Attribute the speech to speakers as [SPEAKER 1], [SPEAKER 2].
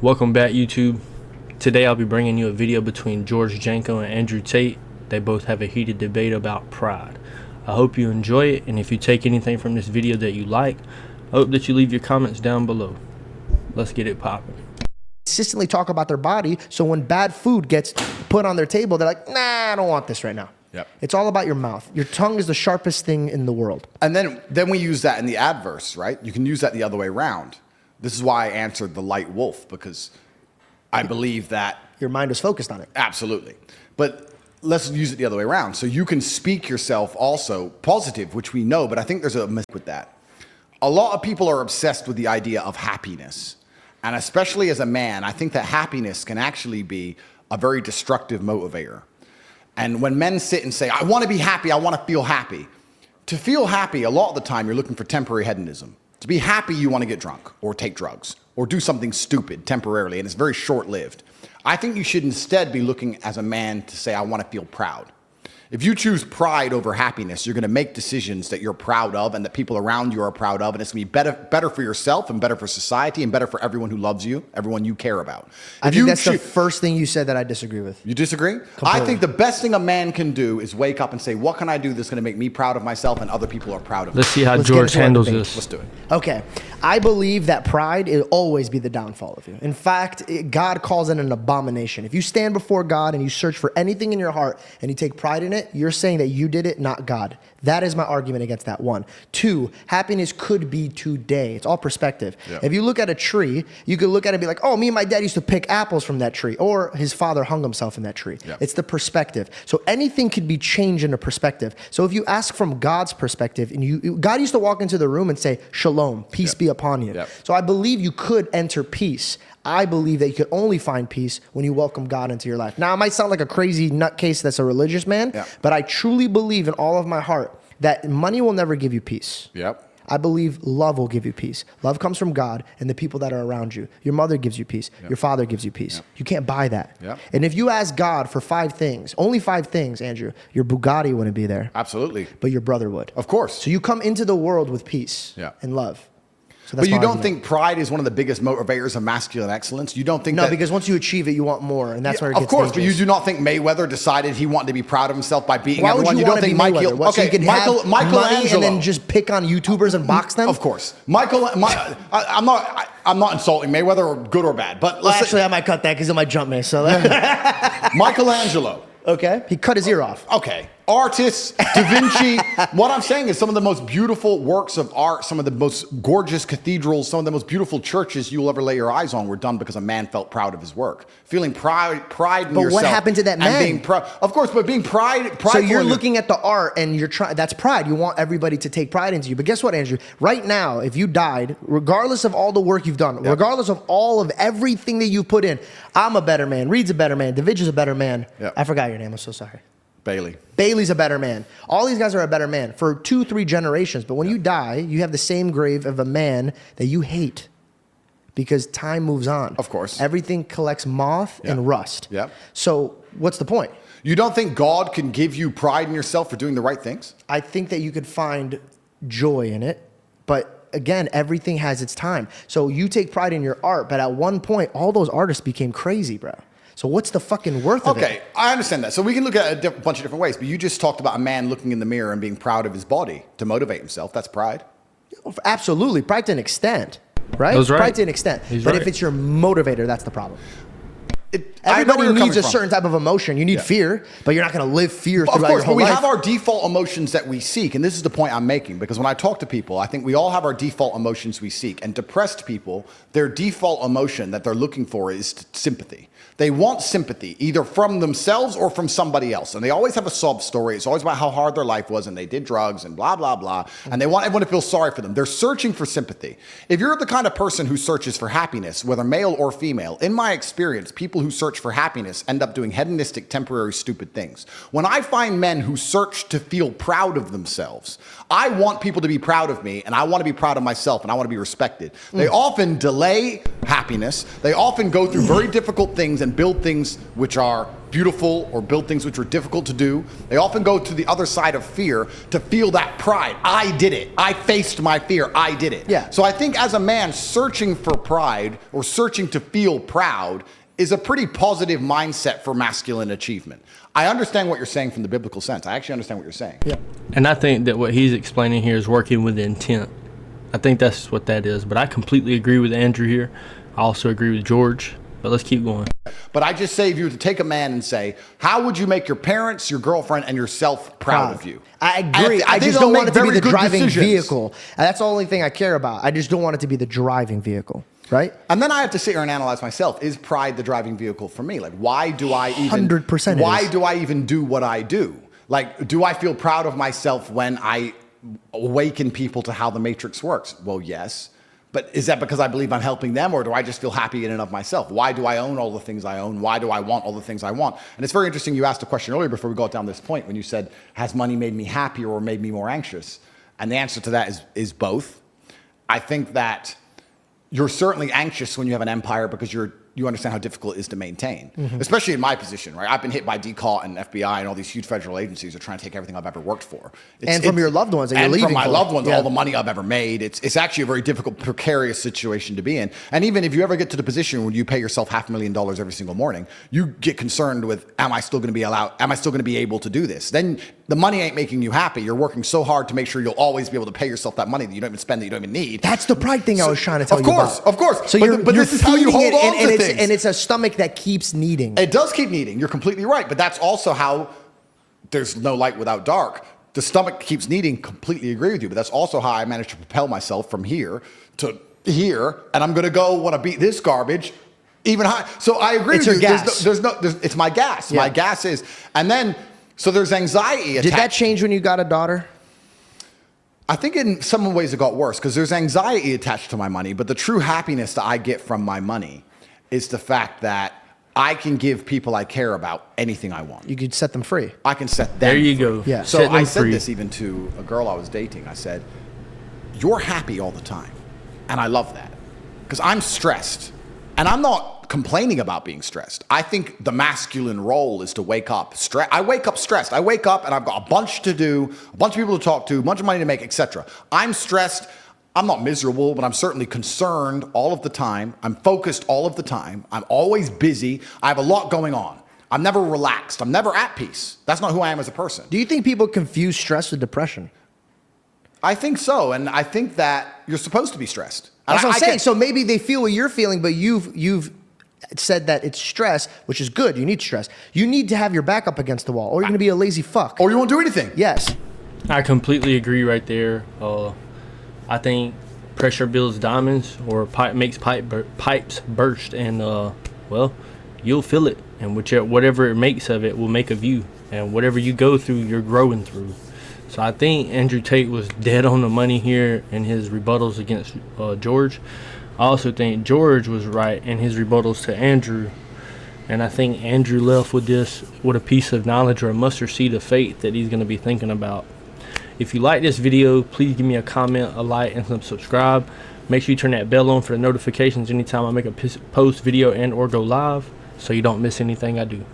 [SPEAKER 1] Welcome back, YouTube. Today I'll be bringing you a video between Janko and Andrew Tate. They both have a heated debate about pride. I hope you enjoy it, and if you take anything from this video that you like, I hope that you leave your comments down below. Let's get it popping.
[SPEAKER 2] Consistently talk about their body, so when bad food gets put on their table, they're like, nah, I don't want this right now.
[SPEAKER 3] Yep.
[SPEAKER 2] It's all about your mouth. Your tongue is the sharpest thing in the world.
[SPEAKER 3] And then we use that in the adverse, right? You can use that the other way around. This is why I answered the light wolf, because I believe that
[SPEAKER 2] your mind is focused on it.
[SPEAKER 3] Absolutely. But let's use it the other way around. So you can speak yourself also positive, which we know, but I think there's a mistake with that. A lot of people are obsessed with the idea of happiness. And especially as a man, I think that happiness can actually be a very destructive motivator. And when men sit and say, I want to be happy, I want to feel happy. To feel happy, a lot of the time, you're looking for temporary hedonism. To be happy, you want to get drunk or take drugs or do something stupid temporarily, and it's very short-lived. I think you should instead be looking as a man to say, I want to feel proud. If you choose pride over happiness, you're going to make decisions that you're proud of and that people around you are proud of, and it's going to be better for yourself and better for society and better for everyone who loves you, everyone you care about.
[SPEAKER 2] I think that's the first thing you said that I disagree with.
[SPEAKER 3] You disagree? Completely. I think the best thing a man can do is wake up and say, what can I do that's going to make me proud of myself and other people are proud of me?
[SPEAKER 1] Let's see how George handles this.
[SPEAKER 3] Let's do it.
[SPEAKER 2] Okay. I believe that pride will always be the downfall of you. In fact, God calls it an abomination. If you stand before God and you search for anything in your heart and you take pride in it, you're saying that you did it, not God. That is my argument against that one. Two, happiness could be today. It's all perspective. Yep. If you look at a tree, you could look at it and be like, oh, me and my dad used to pick apples from that tree, or his father hung himself in that tree. Yep. It's the perspective. So anything could be changed in a perspective. So if you ask from God's perspective, and God used to walk into the room and say, shalom, peace be upon you. Yep. So I believe you could enter peace. I believe that you could only find peace when you welcome God into your life. Now, it might sound like a crazy nutcase that's a religious man, but I truly believe in all of my heart that money will never give you peace.
[SPEAKER 3] Yep.
[SPEAKER 2] I believe love will give you peace. Love comes from God and the people that are around you. Your mother gives you peace. Your father gives you peace. You can't buy that. And if you ask God for 5 things, only 5 things, Andrew, your Bugatti wouldn't be there.
[SPEAKER 3] Absolutely.
[SPEAKER 2] But your brother would.
[SPEAKER 3] Of course.
[SPEAKER 2] So you come into the world with peace and love. So
[SPEAKER 3] but you don't think pride is one of the biggest motivators of masculine excellence? You don't think
[SPEAKER 2] No, because once you achieve it, you want more, and that's where it gets
[SPEAKER 3] Of course,
[SPEAKER 2] dangerous.
[SPEAKER 3] but you do not think Mayweather decided he wanted to be proud of himself by beating
[SPEAKER 2] Why
[SPEAKER 3] everyone?
[SPEAKER 2] Would you
[SPEAKER 3] don't think
[SPEAKER 2] Mayweather?
[SPEAKER 3] Michael?
[SPEAKER 2] So you can have money and then just pick on YouTubers and box them?
[SPEAKER 3] Of course. I'm not insulting Mayweather, or good or bad, but
[SPEAKER 2] actually, I might cut that because it might jump me. So
[SPEAKER 3] Michelangelo.
[SPEAKER 2] Okay, he cut his ear off.
[SPEAKER 3] Okay. Artists, Da Vinci. What I'm saying is some of the most beautiful works of art, some of the most gorgeous cathedrals, some of the most beautiful churches you will ever lay your eyes on were done because a man felt proud of his work. Feeling pride in yourself.
[SPEAKER 2] But what happened to that man?
[SPEAKER 3] Being of course, but being prideful.
[SPEAKER 2] So you're looking at the art and you're trying, that's pride. You want everybody to take pride into you. But guess what, Andrew? Right now, if you died, regardless of all the work you've done, regardless of all of everything that you put in, I'm a better man, Reed's a better man, DaVinci's a better man. I forgot your name, I'm so sorry.
[SPEAKER 3] Bailey.
[SPEAKER 2] Bailey's a better man. All these guys are a better man for 2-3 generations. But when you die, you have the same grave of a man that you hate because time moves on.
[SPEAKER 3] Of course.
[SPEAKER 2] Everything collects moth and rust.
[SPEAKER 3] Yeah.
[SPEAKER 2] So what's the point?
[SPEAKER 3] You don't think God can give you pride in yourself for doing the right things?
[SPEAKER 2] I think that you could find joy in it. But again, everything has its time. So you take pride in your art, but at one point, all those artists became crazy, bro. So what's the fucking worth of it?
[SPEAKER 3] Okay, I understand that. So we can look at it a bunch of different ways, but you just talked about a man looking in the mirror and being proud of his body to motivate himself. That's pride.
[SPEAKER 2] Absolutely. Pride to an extent, right?
[SPEAKER 1] That's right.
[SPEAKER 2] Pride to an extent. But if it's your motivator, that's the problem.
[SPEAKER 3] Everybody
[SPEAKER 2] needs a certain type of emotion. You need fear, but you're not going to live fear throughout your whole life.
[SPEAKER 3] Of course, but we have our default emotions that we seek, and this is the point I'm making, because when I talk to people, I think we all have our default emotions we seek, and depressed people, their default emotion that they're looking for is sympathy. They want sympathy, either from themselves or from somebody else, and they always have a sob story. It's always about how hard their life was, and they did drugs, and blah, blah, blah, and they want everyone to feel sorry for them. They're searching for sympathy. If you're the kind of person who searches for happiness, whether male or female, in my experience, people who search for happiness end up doing hedonistic, temporary, stupid things. When I find men who search to feel proud of themselves, I want people to be proud of me, and I want to be proud of myself, and I want to be respected. They often delay happiness. They often go through very difficult things and build things which are beautiful or build things which are difficult to do. They often go to the other side of fear to feel that pride. I did it. I faced my fear. I did it.
[SPEAKER 2] Yeah.
[SPEAKER 3] So I think as a man searching for pride or searching to feel proud is a pretty positive mindset for masculine achievement. I understand what you're saying from the biblical sense. I actually understand what you're saying.
[SPEAKER 2] Yeah.
[SPEAKER 1] And I think that what he's explaining here is working with intent. I think that's what that is. But I completely agree with Andrew here. I also agree with George. But let's keep going.
[SPEAKER 3] But I just say, if you were to take a man and say, how would you make your parents, your girlfriend, and yourself proud of you?
[SPEAKER 2] I agree. I just don't want it to be the driving vehicle. And that's the only thing I care about. I just don't want it to be the driving vehicle, right?
[SPEAKER 3] And then I have to sit here and analyze myself. Is pride the driving vehicle for me? Like, why do I even...
[SPEAKER 2] 100%
[SPEAKER 3] Why do I even do what I do? Like, do I feel proud of myself when I awaken people to how the matrix works? Well, yes. But is that because I believe I'm helping them, or do I just feel happy in and of myself? Why do I own all the things I own? Why do I want all the things I want? And it's very interesting, you asked a question earlier before we got down this point when you said, has money made me happier or made me more anxious? And the answer to that is both. I think that you're certainly anxious when you have an empire because you understand how difficult it is to maintain, especially in my position, right? I've been hit by DCAUT and FBI and all these huge federal agencies are trying to take everything I've ever worked for.
[SPEAKER 2] And from your loved ones that you're leaving
[SPEAKER 3] from my
[SPEAKER 2] for.
[SPEAKER 3] loved ones,
[SPEAKER 2] Yeah.
[SPEAKER 3] all the money I've ever made. It's actually a very difficult, precarious situation to be in. And even if you ever get to the position where you pay yourself $500,000 every single morning, you get concerned with, am I still going to be able to do this? Then the money ain't making you happy. You're working so hard to make sure you'll always be able to pay yourself that money that you don't even spend, that you don't even need.
[SPEAKER 2] That's the pride thing I was trying to tell you about.
[SPEAKER 3] Of course.
[SPEAKER 2] So
[SPEAKER 3] but this is how you hold on to things.
[SPEAKER 2] And it's a stomach that keeps needing.
[SPEAKER 3] It does keep needing. You're completely right. But that's also how there's no light without dark. The stomach keeps needing. Completely agree with you. But that's also how I managed to propel myself from here to here. And I'm going to go want to beat this garbage even high. So I agree
[SPEAKER 2] It's
[SPEAKER 3] with
[SPEAKER 2] your
[SPEAKER 3] you.
[SPEAKER 2] gas.
[SPEAKER 3] It's my gas.
[SPEAKER 2] Yeah.
[SPEAKER 3] My gas is. And then, so there's anxiety attached.
[SPEAKER 2] Did that change when you got a daughter?
[SPEAKER 3] I think in some ways it got worse because there's anxiety attached to my money. But the true happiness that I get from my money is the fact that I can give people I care about anything I want.
[SPEAKER 2] You could set them free.
[SPEAKER 3] I can set them
[SPEAKER 1] There you
[SPEAKER 3] free.
[SPEAKER 1] go.
[SPEAKER 2] Yeah.
[SPEAKER 3] So
[SPEAKER 1] Set them
[SPEAKER 3] I said
[SPEAKER 1] free.
[SPEAKER 3] this even to a girl I was dating. I said, you're happy all the time. And I love that. Because I'm stressed. And I'm not complaining about being stressed. I think the masculine role is to wake up stressed. I wake up stressed. I wake up and I've got a bunch to do, a bunch of people to talk to, a bunch of money to make, etc. I'm stressed. I'm not miserable, but I'm certainly concerned all of the time. I'm focused all of the time. I'm always busy. I have a lot going on. I'm never relaxed. I'm never at peace. That's not who I am as a person.
[SPEAKER 2] Do you think people confuse stress with depression?
[SPEAKER 3] I think so. And I think that you're supposed to be stressed. And
[SPEAKER 2] That's what I'm
[SPEAKER 3] I
[SPEAKER 2] saying.
[SPEAKER 3] can-
[SPEAKER 2] So maybe they feel what you're feeling, but you've said that it's stress, which is good. You need stress. You need to have your back up against the wall, or you're going to be a lazy fuck.
[SPEAKER 3] Or you won't do anything.
[SPEAKER 2] Yes.
[SPEAKER 1] I completely agree right there. I think pressure builds diamonds, or makes pipes burst, and well, you'll feel it, and whatever it makes of it will make of you, and whatever you go through, you're growing through. So I think Andrew Tate was dead on the money here in his rebuttals against George. I also think George was right in his rebuttals to Andrew, and I think Andrew left with a piece of knowledge or a mustard seed of faith that he's going to be thinking about. If you like this video, please give me a comment, a like, and some subscribe. Make sure you turn that bell on for the notifications anytime I make a post video and or go live so you don't miss anything I do.